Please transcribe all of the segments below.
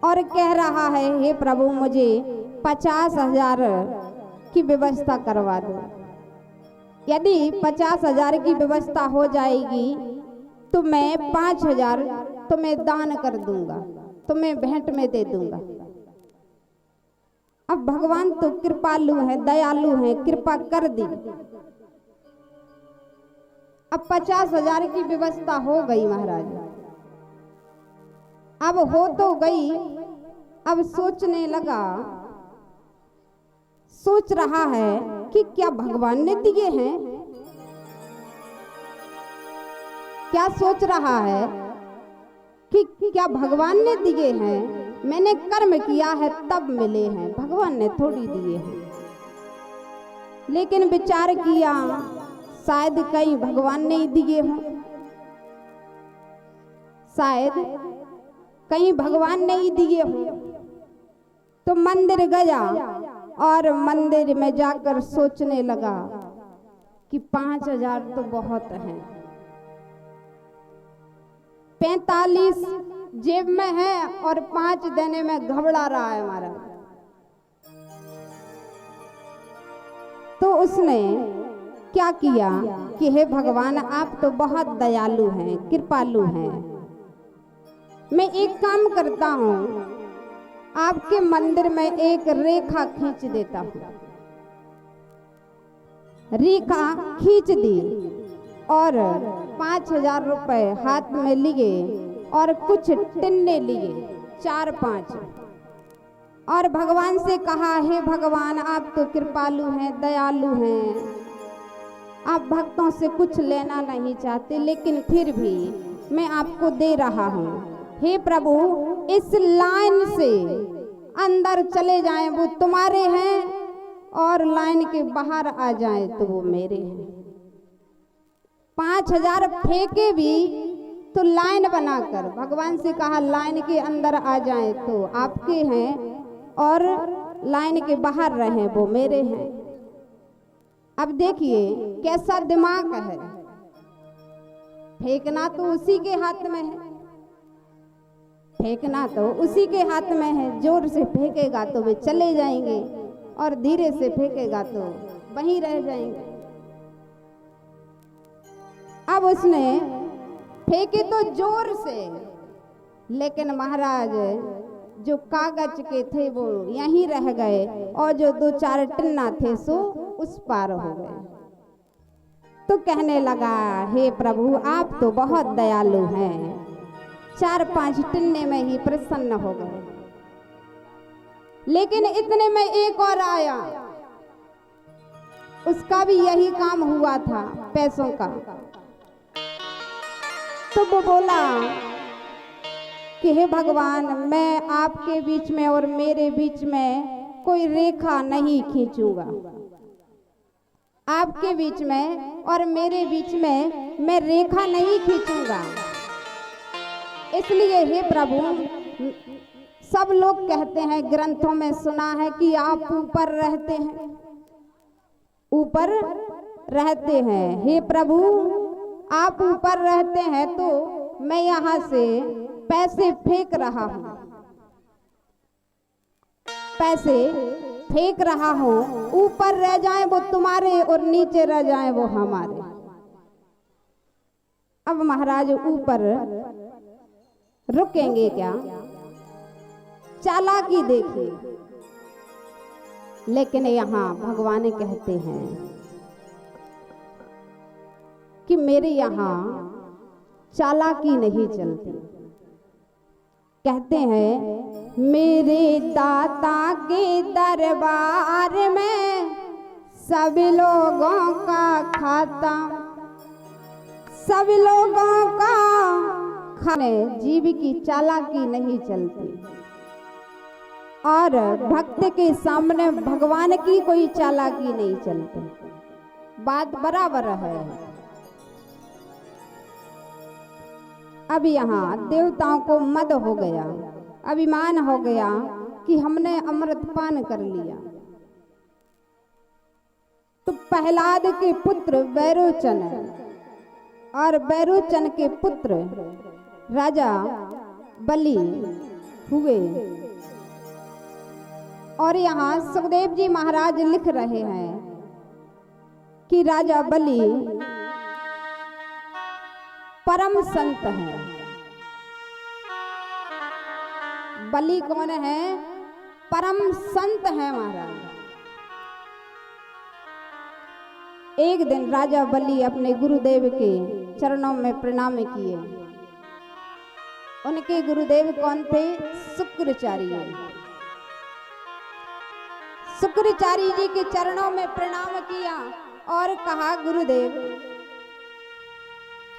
और कह रहा है, हे प्रभु मुझे 50,000 की व्यवस्था करवा दो। यदि 50,000 की व्यवस्था हो जाएगी तो मैं 5,000 तुम्हें दान कर दूंगा, तुम्हें भेंट में दे दूंगा। अब भगवान तो कृपालु है, दयालु है, कृपा कर दी। अब 50,000 की व्यवस्था हो गई महाराज। अब हो तो गई, अब सोचने लगा, सोच रहा है कि क्या भगवान ने दिए हैं। क्या सोच रहा है कि क्या भगवान ने दिए हैं, मैंने कर्म किया है तब मिले हैं, भगवान ने थोड़ी दिए हैं। लेकिन विचार किया शायद कहीं भगवान ने ही दिए हों, शायद कहीं भगवान ने ही दिए हों। तो मंदिर गया और मंदिर में जाकर सोचने लगा कि 5,000 तो बहुत हैं, 45 जेब में है और 5 देने में घबरा रहा है हमारा। तो उसने क्या किया कि हे भगवान आप तो बहुत दयालु हैं, कृपालु हैं, मैं एक काम करता हूं, आपके मंदिर में एक रेखा खींच देता हूं। रेखा खींच दी और 5,000 रुपए हाथ में लिए और कुछ टिन्ने लिए, 4-5, और भगवान से कहा, हे भगवान आप तो कृपालु हैं, दयालु हैं, आप भक्तों से कुछ लेना नहीं चाहते, लेकिन फिर भी मैं आपको दे रहा हूं। हे प्रभु इस लाइन से अंदर चले जाएं वो तुम्हारे हैं, और लाइन के बाहर आ जाएं तो वो मेरे हैं। 5,000 फेंके भी तो लाइन बनाकर भगवान से कहा लाइन के अंदर आ जाएं तो आपके हैं, और लाइन के बाहर रहें वो मेरे हैं। अब देखिए कैसा दिमाग है, फेंकना तो उसी के हाथ में है, फेंकना तो उसी के हाथ में है। जोर से फेंकेगा तो वे चले जाएंगे और धीरे से फेंकेगा तो वहीं रह जाएंगे। अब उसने फेंके तो जोर से, लेकिन महाराज जो कागज के थे वो यहीं रह गए, और जो 2-4 टिन्ना थे सो उस पार हो गए। तो कहने लगा, हे प्रभु आप तो बहुत दयालु हैं, 4-5 टिन्ने में ही प्रसन्न हो गए। लेकिन इतने में एक और आया, उसका भी यही काम हुआ था पैसों का। तो वो बोला कि हे भगवान मैं आपके बीच में और मेरे बीच में कोई रेखा नहीं खींचूंगा, आपके बीच में और मेरे बीच में मैं रेखा नहीं खींचूंगा। इसलिए हे प्रभु, सब लोग कहते हैं, ग्रंथों में सुना है कि आप ऊपर रहते हैं, ऊपर रहते हैं। हे प्रभु आप ऊपर रहते हैं तो मैं यहां से पैसे फेंक रहा हूं, पैसे फेंक रहा हूं, ऊपर रह जाए वो तुम्हारे और नीचे रह जाए वो हमारे। अब महाराज ऊपर रुकेंगे क्या, चालाकी देखिए। लेकिन यहाँ भगवान कहते हैं कि मेरे यहाँ चालाकी नहीं चलती। कहते हैं मेरे दाता के दरबार में सब लोगों का खाता, सब लोगों का खाने, जीव की चालाकी नहीं चलती। और भक्त के सामने भगवान की कोई चालाकी नहीं चलती, बात बराबर है। अब यहाँ देवताओं को मद हो गया, अभिमान हो गया कि हमने अमृत पान कर लिया। तो प्रहलाद के पुत्र बैरोचन और बैरोचन के पुत्र राजा बलि हुए। और यहाँ सुखदेव जी महाराज लिख रहे हैं कि राजा बलि परम संत हैं। बलि कौन है? परम संत है महाराज। एक दिन राजा बलि अपने गुरुदेव के चरणों में प्रणाम किए। उनके गुरुदेव कौन थे? शुक्राचार्य। शुक्राचार्य जी के चरणों में प्रणाम किया और कहा, गुरुदेव,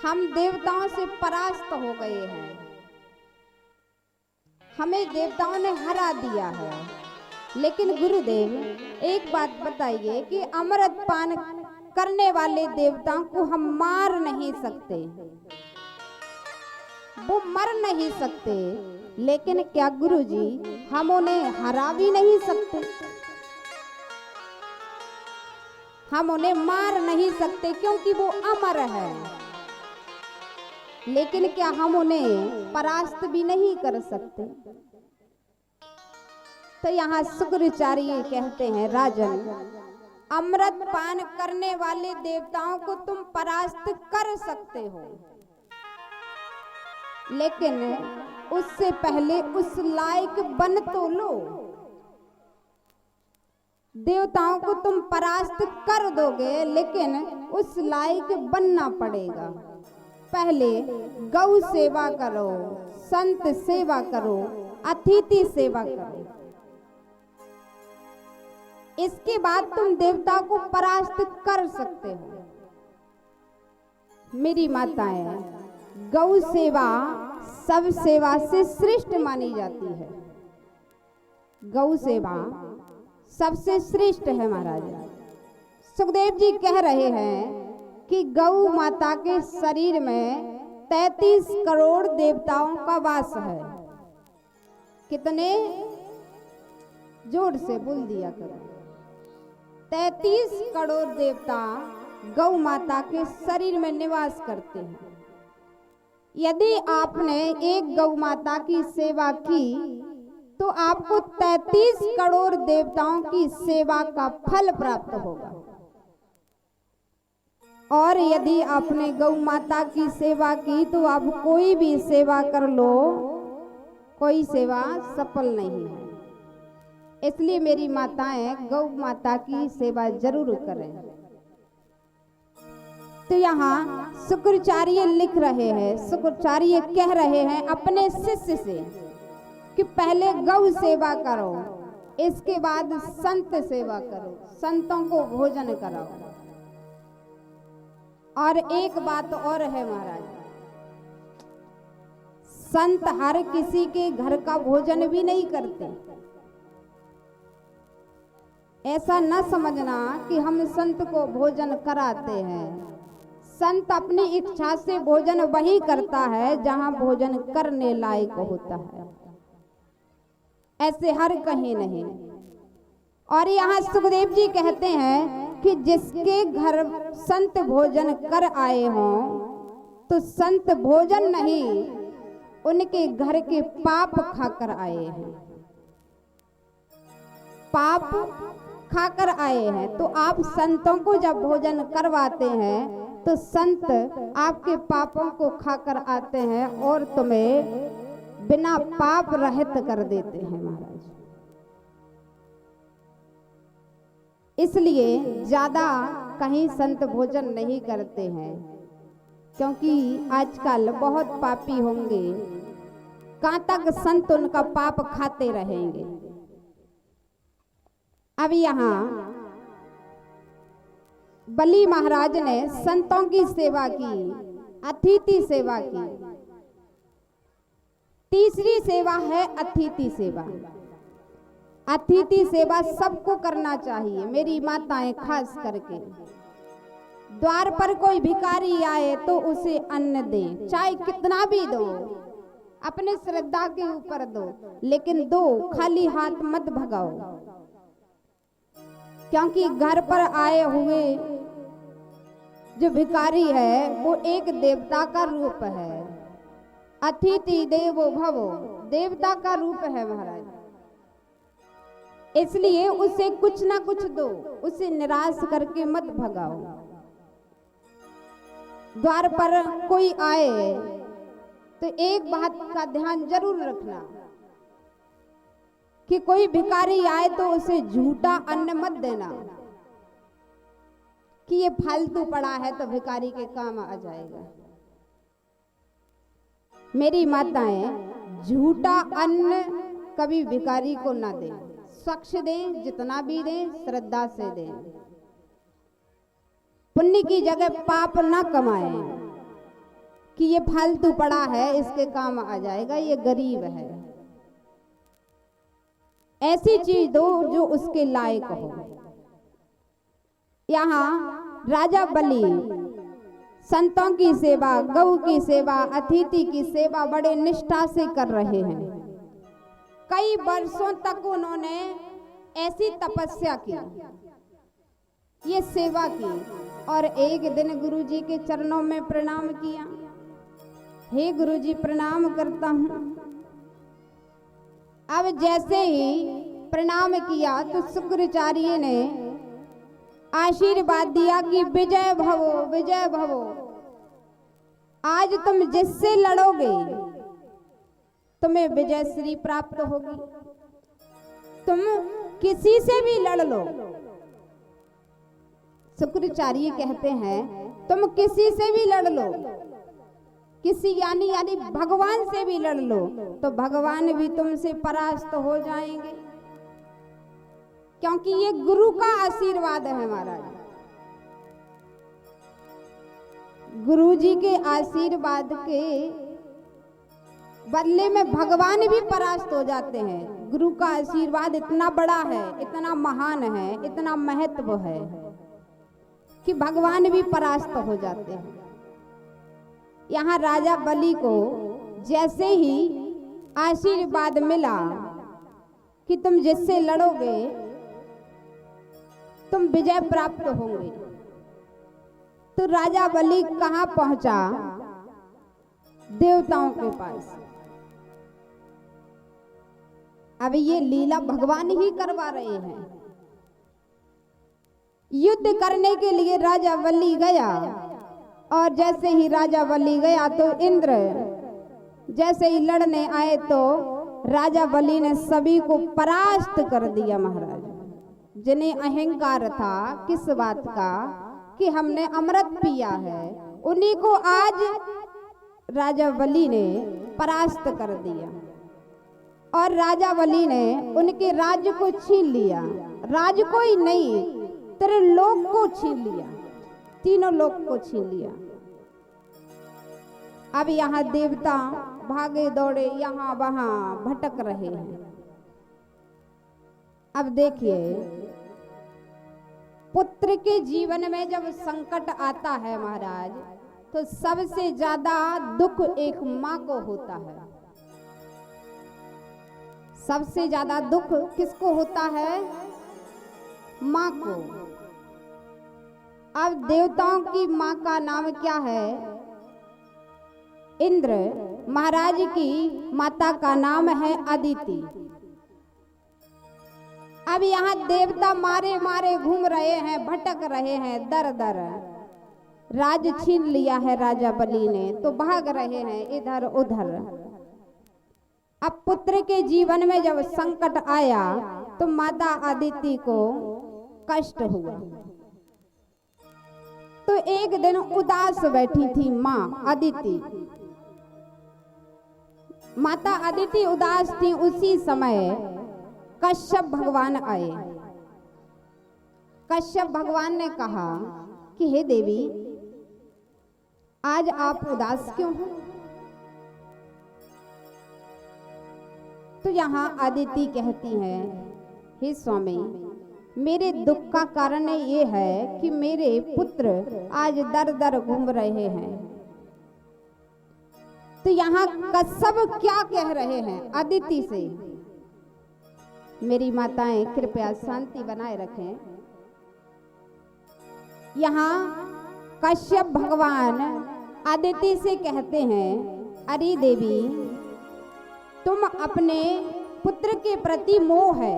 हम देवताओं से परास्त हो गए हैं, हमें देवताओं ने हरा दिया है। लेकिन गुरुदेव एक बात बताइए कि अमृत पान करने वाले देवताओं को हम मार नहीं सकते, वो मर नहीं सकते, लेकिन क्या गुरुजी हम उन्हें हरा भी नहीं सकते? हम उन्हें मार नहीं सकते क्योंकि वो अमर है, लेकिन क्या हम उन्हें परास्त भी नहीं कर सकते? तो यहाँ शुक्राचार्य कहते हैं, राजन, अमृत पान करने वाले देवताओं को तुम परास्त कर सकते हो, लेकिन उससे पहले उस लायक बन तो लो। देवताओं को तुम परास्त कर दोगे, लेकिन उस लायक बनना पड़ेगा। पहले गौ सेवा करो, संत सेवा करो, अतिथि सेवा करो, इसके बाद तुम देवता को परास्त कर सकते हो। मेरी माताएं, गौ सेवा सब सेवा से श्रेष्ठ मानी जाती है। गौ सेवा सबसे श्रेष्ठ है महाराज। सुखदेव जी कह रहे हैं कि गौ माता के शरीर में 33 करोड़ देवताओं का वास है। कितने? जोर से बोल दिया करो। 33 करोड़ देवता गौ माता के शरीर में निवास करते हैं। यदि आपने एक गौ माता की सेवा की तो आपको 33 करोड़ देवताओं की सेवा का फल प्राप्त होगा। और यदि आपने गौ माता की सेवा की तो आप कोई भी सेवा कर लो, कोई सेवा सफल नहीं है। इसलिए मेरी माताएं गौ माता की सेवा जरूर करें। तो यहाँ शुक्राचार्य लिख रहे हैं, शुक्राचार्य कह रहे हैं अपने शिष्य से कि पहले गौ सेवा करो, इसके बाद संत सेवा करो, संतों को भोजन कराओ। और एक बात और है महाराज, संत हर किसी के घर का भोजन भी नहीं करते। ऐसा न समझना कि हम संत को भोजन कराते हैं। संत अपनी इच्छा से भोजन वही करता है जहां भोजन करने लायक होता है, ऐसे हर कहीं नहीं। और यहाँ सुखदेव जी कहते हैं कि जिसके घर संत भोजन कर आए हों तो संत भोजन नहीं, उनके घर के पाप खाकर आए हैं। पाप खाकर आए हैं। तो आप संतों को जब भोजन करवाते हैं तो संत आपके पापों को खाकर आते हैं और तुम्हें बिना पाप रहित कर देते हैं महाराज। इसलिए ज्यादा कहीं संत भोजन नहीं करते हैं, क्योंकि आजकल बहुत पापी होंगे, कहां तक संत उनका पाप खाते रहेंगे। अब यहाँ बलि महाराज ने संतों की सेवा की, अतिथि सेवा की। तीसरी सेवा है अतिथि सेवा। अतिथि सेवा सबको करना चाहिए, मेरी माताएं खास करके। द्वार पर कोई भिखारी आए तो उसे अन्न दें, चाहे कितना भी दो, अपने श्रद्धा के ऊपर दो, लेकिन दो, खाली हाथ मत भगाओ। क्योंकि घर पर आए हुए जो भिखारी है वो एक देवता का रूप है। अतिथि देवो भवो, देवता का रूप है महाराज, इसलिए उसे कुछ ना कुछ दो, उसे निराश करके मत भगाओ। द्वार पर कोई आए तो एक बात का ध्यान जरूर रखना कि कोई भिखारी आए तो उसे झूठा अन्न मत देना कि ये फालतू पड़ा है तो भिखारी के काम आ जाएगा। मेरी माताएं, झूठा अन्न कभी भिखारी को ना दें, स्वच्छ दें, जितना भी दें श्रद्धा से दें। पुण्य की जगह पाप ना कमाएं कि ये फालतू पड़ा है इसके काम आ जाएगा, ये गरीब है। ऐसी चीज दो जो उसके लायक हो। यहाँ राजा बलि संतों की सेवा, गौ की सेवा, अतिथि की सेवा बड़े निष्ठा से कर रहे हैं। कई वर्षों तक उन्होंने ऐसी तपस्या की, ये सेवा की, और एक दिन गुरुजी के चरणों में प्रणाम किया। हे गुरुजी, प्रणाम करता हूं। अब जैसे ही प्रणाम किया तो शुक्राचार्य ने आशीर्वाद दिया कि विजय भवो, विजय भवो। आज तुम जिससे लड़ोगे तुम्हें विजय श्री प्राप्त होगी। तुम किसी से भी लड़ लो। शुक्राचार्य कहते हैं तुम किसी से भी लड़ लो, किसी यानी भगवान से भी लड़ लो तो भगवान भी तुमसे परास्त हो जाएंगे, क्योंकि ये गुरु का आशीर्वाद है महाराज। गुरु जी के आशीर्वाद के बदले में भगवान भी परास्त हो जाते हैं। गुरु का आशीर्वाद इतना बड़ा है, इतना महान है, इतना महत्व है कि भगवान भी परास्त हो जाते हैं। यहाँ राजा बलि को जैसे ही आशीर्वाद मिला कि तुम जिससे लड़ोगे तुम विजय प्राप्त होंगे, तो राजा बलि कहाँ पहुंचा? देवताओं के पास। अब ये लीला भगवान ही करवा रहे हैं। युद्ध करने के लिए राजा बलि गया, और जैसे ही राजा बलि गया तो इंद्र जैसे ही लड़ने आए तो राजा बलि ने सभी को परास्त कर दिया महाराज। जिन्हें अहंकार था किस बात का कि हमने अमृत पिया है, उन्हीं को आज राजा बलि ने परास्त कर दिया, और राजा बलि ने उनके राज्य को छीन लिया। राज्य को ही नहीं, तेरे लोक को छीन लिया, तीनों लोक को छीन लिया। अब यहाँ देवता भागे दौड़े यहाँ वहां भटक रहे हैं। अब देखिए, पुत्र के जीवन में जब संकट आता है महाराज, तो सबसे ज्यादा दुख एक माँ को होता है। सबसे ज्यादा दुख किसको होता है? माँ को। अब देवताओं की माँ का नाम क्या है? इंद्र। महाराज की माता का नाम है अदिति। अब यहाँ देवता मारे मारे घूम रहे हैं, भटक रहे हैं दर दर। राज छीन लिया है राजा बलि ने, तो भाग रहे हैं इधर उधर। अब पुत्र के जीवन में जब संकट आया तो माता अदिति को कष्ट हुआ। तो एक दिन उदास बैठी थी माँ अदिति। माता अदिति उदास थी, उसी समय कश्यप भगवान आए। कश्यप भगवान ने कहा कि हे देवी, आज आप उदास क्यों हो? तो यहाँ अदिति कहती है, हे स्वामी, मेरे दुख का कारण ये है कि मेरे पुत्र आज दर दर घूम रहे हैं। तो यहाँ कश्यप क्या कह रहे हैं अदिति से? मेरी माताएं कृपया शांति बनाए रखें। यहाँ कश्यप भगवान अदिति से कहते हैं अरे देवी, तुम अपने पुत्र के प्रति मोह है,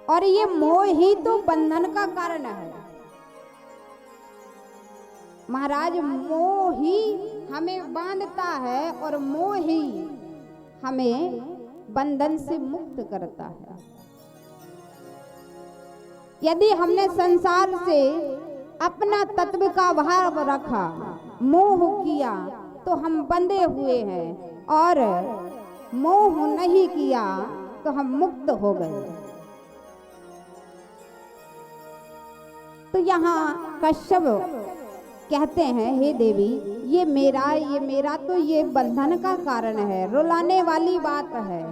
और ये मोह ही तो बंधन का कारण है। महाराज, मोह ही हमें बांधता है और मोह ही हमें बंधन से मुक्त करता है। यदि हमने संसार से अपना तत्व का भाव रखा, मोह किया, तो हम बंधे हुए हैं, और मोह नहीं किया तो हम मुक्त हो गए। तो यहाँ कश्यप कहते हैं, हे देवी, ये मेरा तो ये बंधन का कारण है, रुलाने वाली बात है।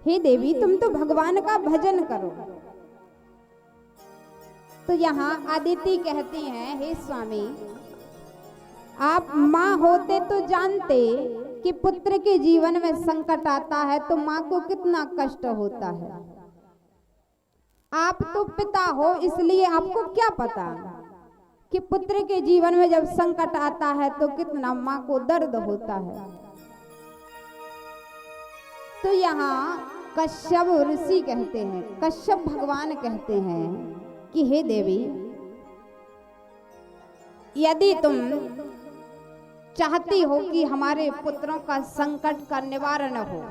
हे देवी, तुम तो भगवान का भजन करो। तो यहाँ अदिति कहती हैं, हे स्वामी, आप माँ होते तो जानते कि पुत्र के जीवन में संकट आता है तो माँ को कितना कष्ट होता है। आप तो पिता हो, इसलिए आपको क्या पता कि पुत्र के जीवन में जब संकट आता है तो कितना माँ को दर्द होता है। तो यहाँ कश्यप ऋषि कहते हैं, कश्यप भगवान कहते हैं कि हे देवी, यदि तुम चाहती हो कि हमारे पुत्रों का संकट का निवारण हो,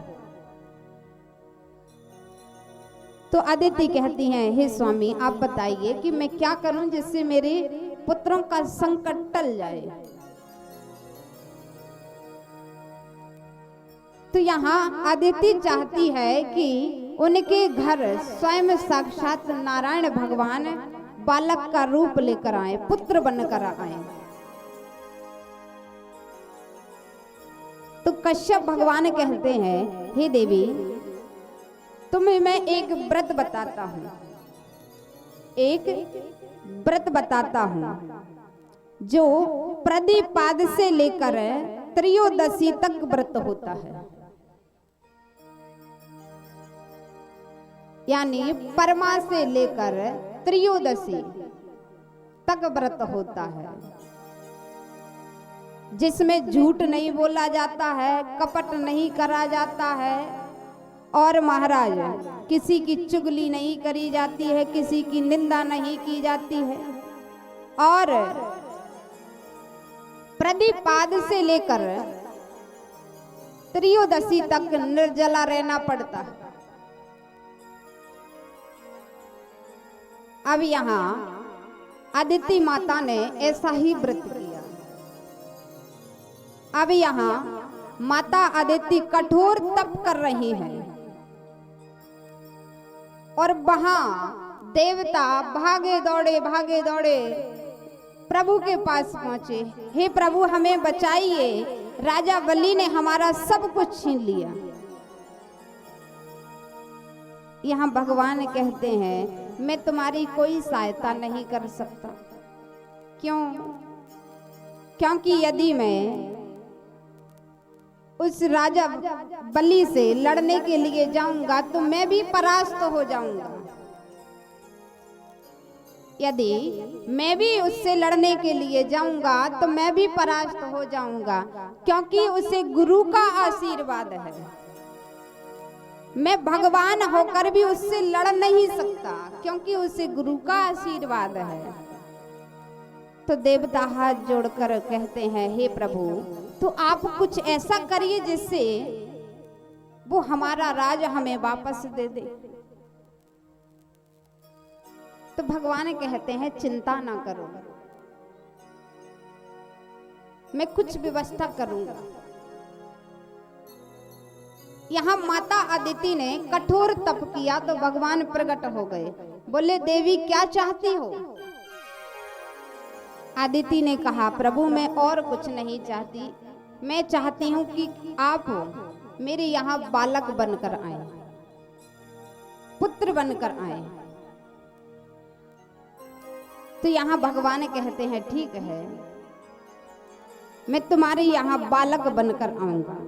तो अदिति कहती हैं, हे स्वामी, आप बताइए कि मैं क्या करूं जिससे मेरे पुत्रों का संकट टल जाए। तो यहाँ अदिति चाहती है कि उनके घर स्वयं साक्षात नारायण भगवान बालक का रूप लेकर आए, पुत्र बनकर आए। तो कश्यप भगवान कहते हैं, हे देवी, तुम्हें मैं एक व्रत बताता हूं, एक व्रत बताता हूं जो प्रदीपाद से लेकर त्रयोदशी तक व्रत होता है। यानी परमा से लेकर त्रयोदशी तक व्रत होता है, जिसमें झूठ नहीं बोला जाता है, कपट नहीं करा जाता है, और महाराज किसी की चुगली नहीं करी जाती है, किसी की निंदा नहीं की जाती है, और प्रदीपाद से लेकर त्रयोदशी तक निर्जला रहना पड़ता है। अब यहाँ अदिति माता ने ऐसा ही व्रत किया। अब यहाँ माता अदिति कठोर तप कर रही है, और वहां देवता भागे दौड़े प्रभु के पास पहुंचे। हे प्रभु, हमें बचाइए, राजा बलि ने हमारा सब कुछ छीन लिया। यहाँ भगवान कहते हैं, मैं तुम्हारी कोई सहायता नहीं कर सकता। क्यों? क्योंकि यदि मैं उस राजा बलि से लड़ने के लिए जाऊंगा तो मैं भी परास्त हो जाऊंगा। यदि मैं भी उससे लड़ने के लिए जाऊंगा तो मैं भी परास्त हो जाऊंगा, क्योंकि उसे गुरु का आशीर्वाद है। मैं भगवान होकर भी उससे लड़ नहीं सकता, क्योंकि उसे गुरु का आशीर्वाद है। तो देवता हाथ जोड़कर कहते हैं, हे प्रभु, तो आप कुछ ऐसा करिए जिससे वो हमारा राज हमें वापस दे दे। तो भगवान कहते हैं, चिंता ना करो, मैं कुछ व्यवस्था करूंगा। यहाँ माता अदिति ने कठोर तप किया तो भगवान प्रकट हो गए। बोले, देवी क्या चाहती हो? अदिति ने कहा, प्रभु मैं और कुछ नहीं चाहती, मैं चाहती हूँ कि आप मेरे यहाँ बालक बनकर आए, पुत्र बनकर आए। तो यहाँ भगवान कहते हैं, ठीक है, मैं तुम्हारे यहाँ बालक बनकर आऊंगा।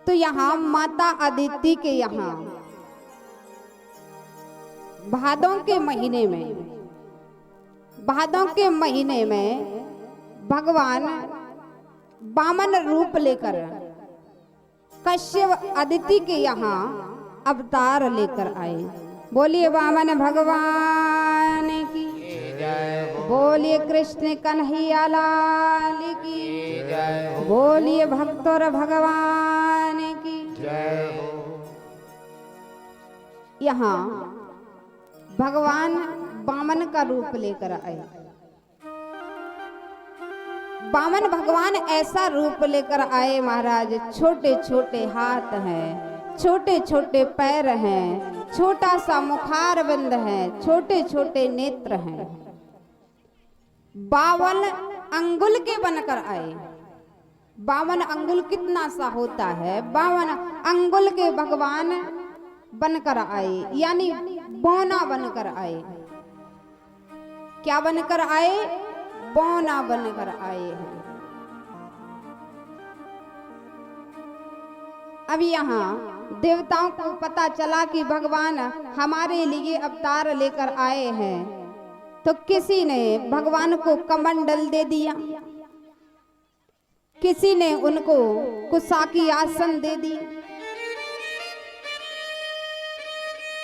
तो यहाँ माता अदिति के यहाँ भादों के महीने में भगवान वामन रूप लेकर कश्यप अदिति के यहाँ अवतार लेकर आए। बोलिए वामन भगवान की, बोलिए कृष्ण कन्हैया लाल की, बोलिए भक्तों भगवान की। यहाँ भगवान वामन का रूप लेकर आए। वामन भगवान ऐसा रूप लेकर आए महाराज, छोटे छोटे हाथ हैं, छोटे छोटे पैर हैं, छोटा सा मुखारबिंद है, छोटे छोटे नेत्र हैं। 52 अंगुल के बनकर आए। 52 अंगुल कितना सा होता है? 52 अंगुल के भगवान बनकर आए, यानी बौना बनकर आए। क्या बनकर आए? बौना बनकर आए हैं। अब यहाँ देवताओं को पता चला कि भगवान हमारे लिए अवतार लेकर आए हैं, तो किसी ने भगवान को कमंडल दे दिया, किसी ने उनको कुशाकी आसन दे दी,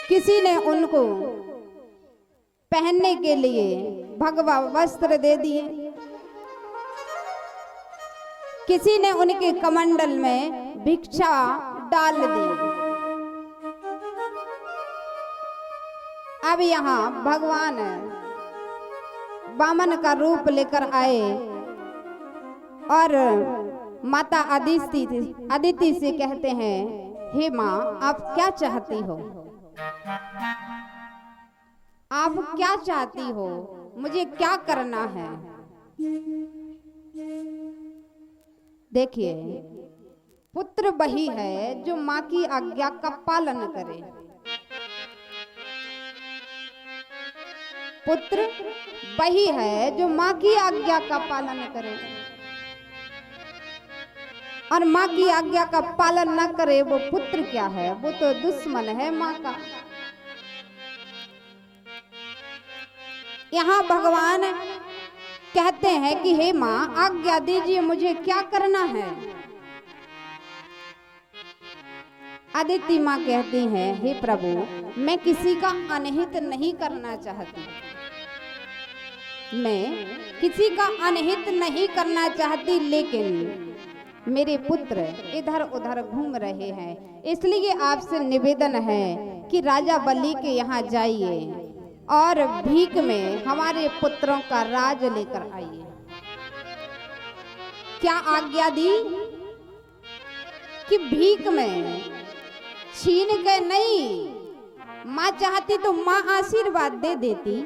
किसी ने उनको पहनने के लिए भगवा वस्त्र दे दिए, किसी ने उनके कमंडल में भिक्षा डाल दी। अब यहाँ भगवान वामन का रूप लेकर आए और माता अदिति से कहते हैं, हे माँ, आप क्या चाहती हो? आप क्या चाहती हो? मुझे क्या करना है? देखिए, पुत्र वही है जो माँ की आज्ञा का पालन करे। पुत्र वही है जो माँ की आज्ञा का पालन करे, और माँ की आज्ञा का पालन न करे वो पुत्र क्या है? वो तो दुश्मन है माँ का। यहाँ भगवान कहते हैं कि हे माँ, आज्ञा दीजिए, मुझे क्या करना है? अदिति माँ कहती हैं, हे प्रभु, मैं किसी का अनहित नहीं करना चाहती, मैं किसी का अनहित नहीं करना चाहती, लेकिन मेरे पुत्र इधर उधर घूम रहे हैं, इसलिए आपसे निवेदन है कि राजा बलि के यहाँ जाइए और भीख में हमारे पुत्रों का राज लेकर आइए। क्या आज्ञा दी? कि भीख में, छीन के नहीं। माँ चाहती तो माँ आशीर्वाद दे देती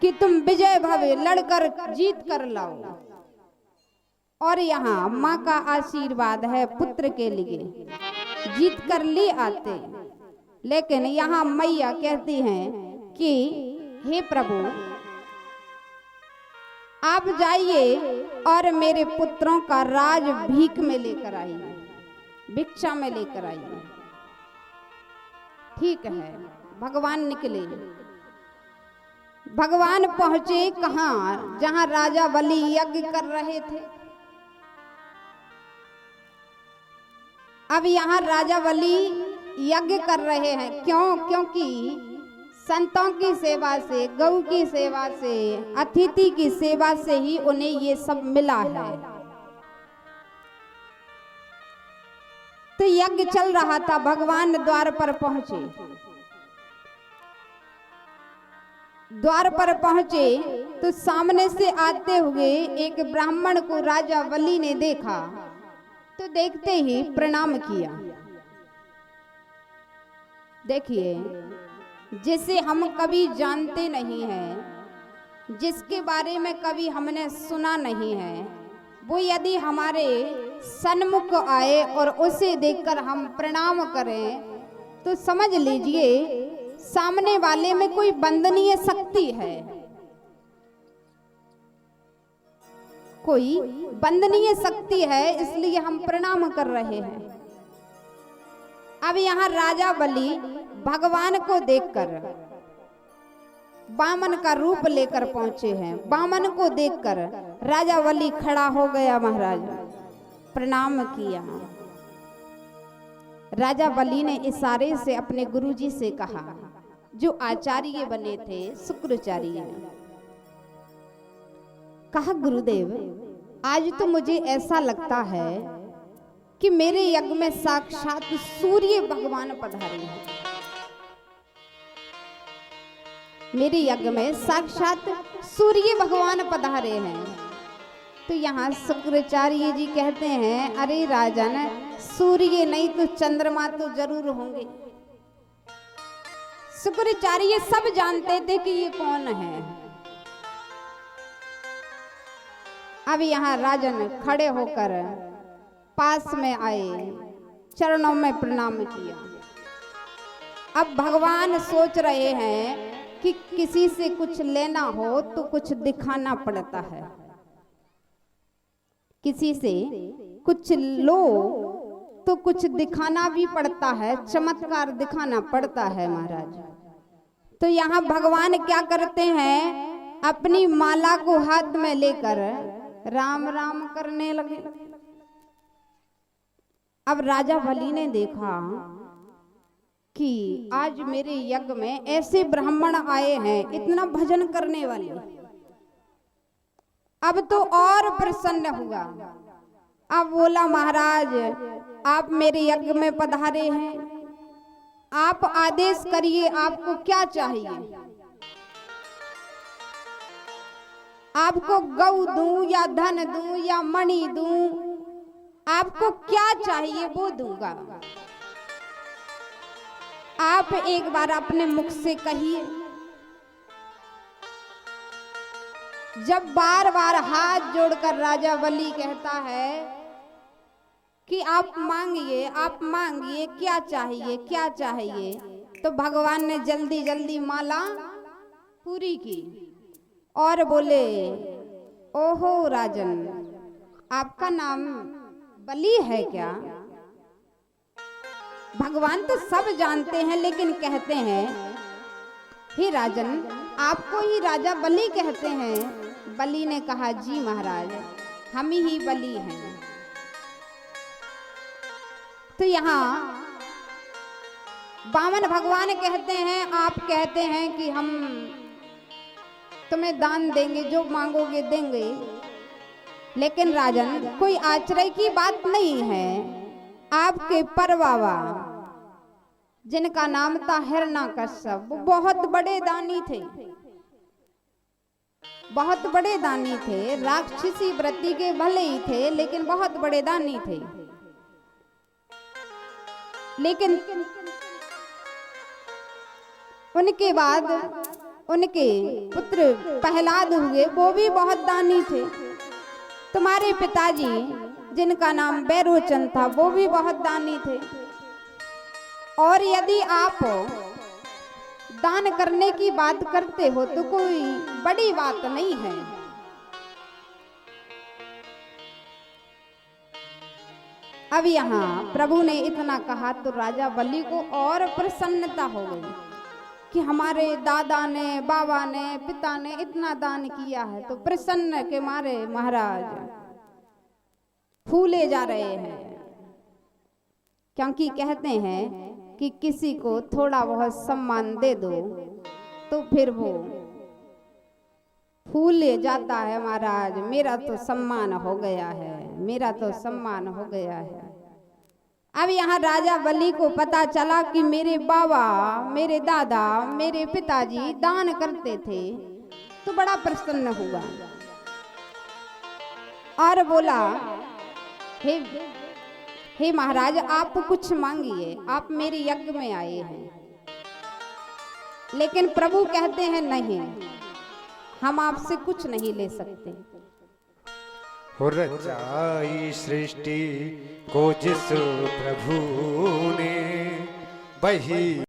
कि तुम विजय भवे लड़कर जीत कर लाओ, और यहाँ माँ का आशीर्वाद है पुत्र के लिए, जीत कर ले आते। लेकिन यहाँ मैया कहती हैं कि हे प्रभु, आप जाइए और मेरे पुत्रों का राज भीख में लेकर आइए, भिक्षा में लेकर आइए। ठीक है, भगवान निकले। भगवान पहुंचे कहाँ? जहां राजा बलि यज्ञ कर रहे थे। अब यहाँ राजा बलि यज्ञ कर रहे हैं, क्यों? क्योंकि संतों की सेवा से, गौ की सेवा से, अतिथि की सेवा से ही उन्हें ये सब मिला है। तो यज्ञ चल रहा था, भगवान द्वार पर पहुंचे। द्वार पर पहुंचे तो सामने से आते हुए एक ब्राह्मण को राजा बलि ने देखा, तो देखते ही प्रणाम किया। देखिए, जिसे हम कभी जानते नहीं हैं, जिसके बारे में कभी हमने सुना नहीं है, वो यदि हमारे सन्मुख आए और उसे देखकर हम प्रणाम करें, तो समझ लीजिए सामने वाले में कोई वंदनीय शक्ति है, कोई वंदनीय शक्ति है, इसलिए हम प्रणाम कर रहे हैं। अब यहाँ राजा बलि भगवान को देखकर बामन का रूप लेकर पहुंचे हैं। बामन को देखकर राजा बलि खड़ा हो गया, महाराज प्रणाम किया। राजा बलि ने इशारे से अपने गुरुजी से कहा, जो आचार्य बने थे शुक्राचार्य, कहा गुरुदेव आज तो मुझे ऐसा लगता है कि मेरे यज्ञ में साक्षात सूर्य भगवान पधारे हैं। मेरे यज्ञ में साक्षात सूर्य भगवान पधारे हैं। तो यहाँ शुक्राचार्य जी कहते हैं, अरे राजन, सूर्य नहीं तो चंद्रमा तो जरूर होंगे। शुक्राचार्य सब जानते थे कि ये कौन है। अब यहाँ राजन खड़े होकर पास में आए, चरणों में प्रणाम किया। अब भगवान सोच रहे हैं कि किसी से कुछ लेना हो तो कुछ दिखाना पड़ता है, किसी से कुछ लो तो कुछ दिखाना भी पड़ता है, चमत्कार दिखाना पड़ता है महाराज। तो यहाँ भगवान क्या करते हैं, अपनी माला को हाथ में लेकर राम राम करने लगे। अब राजा बलि ने देखा कि आज मेरे यज्ञ में ऐसे ब्राह्मण आए हैं, इतना भजन करने वाले। अब तो और प्रसन्न हुआ। अब बोला, महाराज आप मेरे यज्ञ में पधारे हैं, आप आदेश करिए, आपको क्या चाहिए? आपको गौ दूं या धन दूं या मणि दूं, आपको क्या चाहिए वो दूंगा। आप एक बार अपने मुख से कहिए। जब बार बार हाथ जोड़कर राजा बलि कहता है कि आप मांगिए, आप मांगिए, क्या चाहिए, क्या चाहिए, तो भगवान ने जल्दी जल्दी माला पूरी की और बोले, ओहो राजन, आपका नाम बलि है क्या? भगवान तो सब जानते हैं, लेकिन कहते हैं, हे राजन, आपको ही राजा बलि कहते हैं। बलि ने कहा, जी महाराज, हम ही बलि हैं। तो यहाँ बामन भगवान कहते हैं, आप कहते हैं कि हम तुम्हें दान देंगे, जो मांगोगे देंगे, लेकिन राजन कोई आश्चर्य की बात नहीं है। आपके परबाबा जिनका नाम था हिरण्यकश्यप, वो बहुत बड़े दानी थे, बहुत बड़े दानी थे। राक्षसी वृत्ति के भले ही थे, लेकिन बहुत बड़े दानी थे। लेकिन उनके बाद उनके पुत्र प्रहलाद हुए, वो भी बहुत दानी थे। तुम्हारे पिताजी जिनका नाम बैरोचन था, वो भी बहुत दानी थे। और यदि आप दान करने की बात करते हो तो कोई बड़ी बात नहीं है। अब यहाँ प्रभु ने इतना कहा तो राजा बलि को और प्रसन्नता हो गई कि हमारे दादा ने, बाबा ने, पिता ने इतना दान किया है। तो प्रसन्न के मारे महाराज फूले जा रहे हैं, क्योंकि कहते हैं कि किसी को थोड़ा बहुत सम्मान दे दो तो फिर वो फूले जाता है। महाराज मेरा तो सम्मान हो गया है, मेरा तो सम्मान हो गया है। अब यहाँ राजा बलि को पता चला कि मेरे बाबा, मेरे दादा, मेरे पिताजी दान करते थे, तो बड़ा प्रसन्न हुआ और बोला, हे महाराज, आप कुछ मांगिए, आप मेरे यज्ञ में आए हैं। लेकिन प्रभु कहते हैं, नहीं, हम आपसे कुछ नहीं ले सकते। रचाई सृष्टि को जिस प्रभु ने, वही